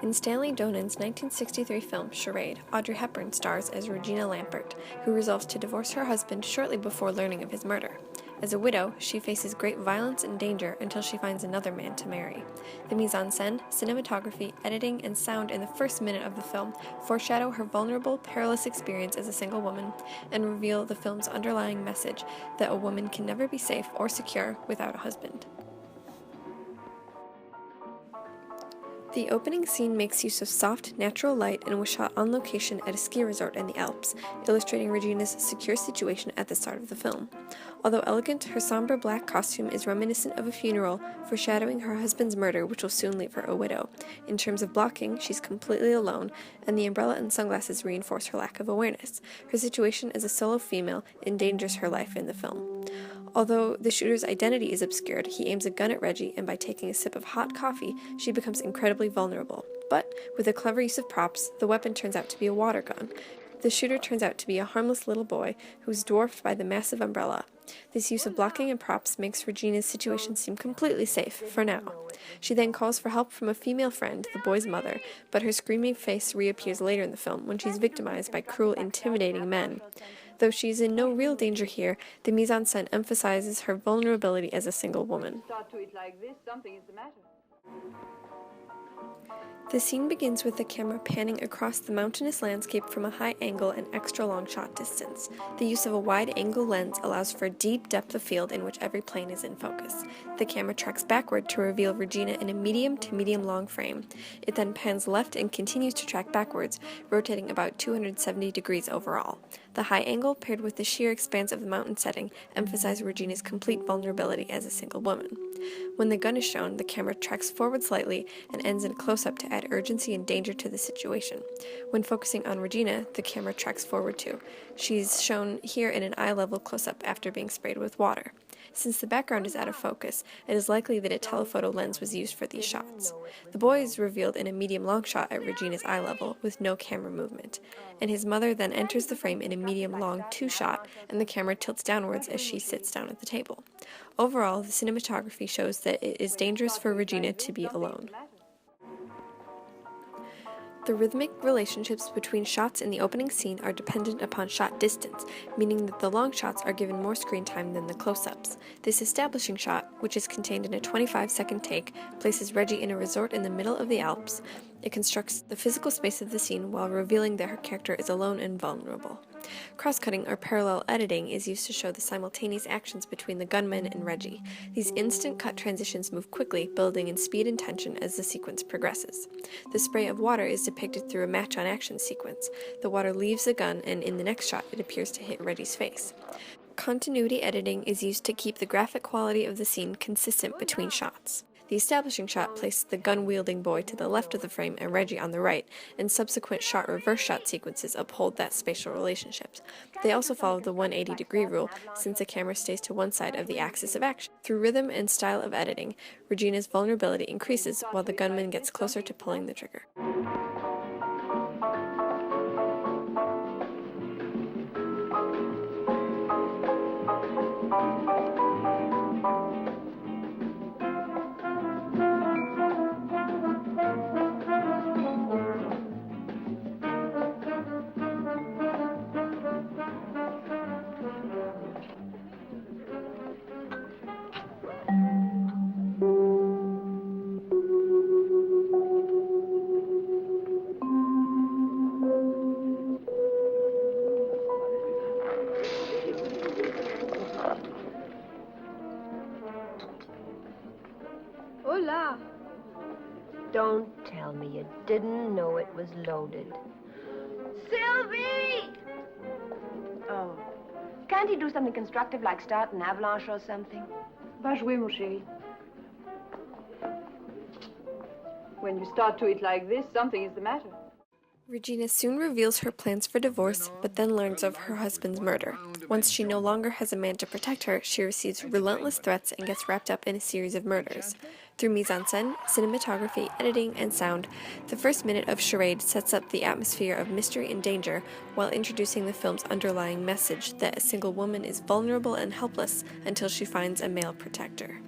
In Stanley Donen's 1963 film Charade, Audrey Hepburn stars as Regina Lampert, who resolves to divorce her husband shortly before learning of his murder. As a widow, she faces great violence and danger until she finds another man to marry. The mise-en-scene, cinematography, editing, and sound in the first minute of the film foreshadow her vulnerable, perilous experience as a single woman and reveal the film's underlying message that a woman can never be safe or secure without a husband. The opening scene makes use of soft, natural light and was shot on location at a ski resort in the Alps, illustrating Regina's secure situation at the start of the film. Although elegant, her somber black costume is reminiscent of a funeral, foreshadowing her husband's murder, which will soon leave her a widow. In terms of blocking, she's completely alone, and the umbrella and sunglasses reinforce her lack of awareness. Her situation as a solo female endangers her life in the film. Although the shooter's identity is obscured, he aims a gun at Reggie, and by taking a sip of hot coffee, she becomes incredibly vulnerable. But, with a clever use of props, the weapon turns out to be a water gun. The shooter turns out to be a harmless little boy who's dwarfed by the massive umbrella. This use of blocking and props makes Regina's situation seem completely safe, for now. She then calls for help from a female friend, the boy's mother, but her screaming face reappears later in the film when she's victimized by cruel, intimidating men. Though she's in no real danger here, the mise-en-scene emphasizes her vulnerability as a single woman. The scene begins with the camera panning across the mountainous landscape from a high angle and extra long shot distance. The use of a wide-angle lens allows for a deep depth of field in which every plane is in focus. The camera tracks backward to reveal Regina in a medium to medium-long frame. It then pans left and continues to track backwards, rotating about 270 degrees overall. The high angle, paired with the sheer expanse of the mountain setting, emphasize Regina's complete vulnerability as a single woman. When the gun is shown, the camera tracks forward slightly and ends in a close-up to add urgency and danger to the situation. When focusing on Regina, the camera tracks forward too. She's shown here in an eye-level close-up after being sprayed with water. Since the background is out of focus, it is likely that a telephoto lens was used for these shots. The boy is revealed in a medium-long shot at Regina's eye level, with no camera movement, and his mother then enters the frame in a medium-long two-shot, and the camera tilts downwards as she sits down at the table. Overall, the cinematography shows that it is dangerous for Regina to be alone. The rhythmic relationships between shots in the opening scene are dependent upon shot distance, meaning that the long shots are given more screen time than the close-ups. This establishing shot, which is contained in a 25-second take, places Reggie in a resort in the middle of the Alps. It constructs the physical space of the scene while revealing that her character is alone and vulnerable. Cross-cutting or parallel editing is used to show the simultaneous actions between the gunman and Reggie. These instant cut transitions move quickly, building in speed and tension as the sequence progresses. The spray of water is depicted through a match-on-action sequence. The water leaves the gun, and in the next shot it appears to hit Reggie's face. Continuity editing is used to keep the graphic quality of the scene consistent between shots. The establishing shot places the gun-wielding boy to the left of the frame and Reggie on the right, and subsequent reverse shot sequences uphold that spatial relationship. They also follow the 180-degree rule, since the camera stays to one side of the axis of action. Through rhythm and style of editing, Regina's vulnerability increases while the gunman gets closer to pulling the trigger. Hola! Don't tell me you didn't know it was loaded. Sylvie! Oh. Can't he do something constructive like start an avalanche or something? Va jouer, mon chéri. When you start to eat like this, something is the matter. Regina soon reveals her plans for divorce, but then learns of her husband's murder. Once she no longer has a man to protect her, she receives relentless threats and gets wrapped up in a series of murders. Through mise-en-scene, cinematography, editing, and sound, the first minute of Charade sets up the atmosphere of mystery and danger while introducing the film's underlying message that a single woman is vulnerable and helpless until she finds a male protector.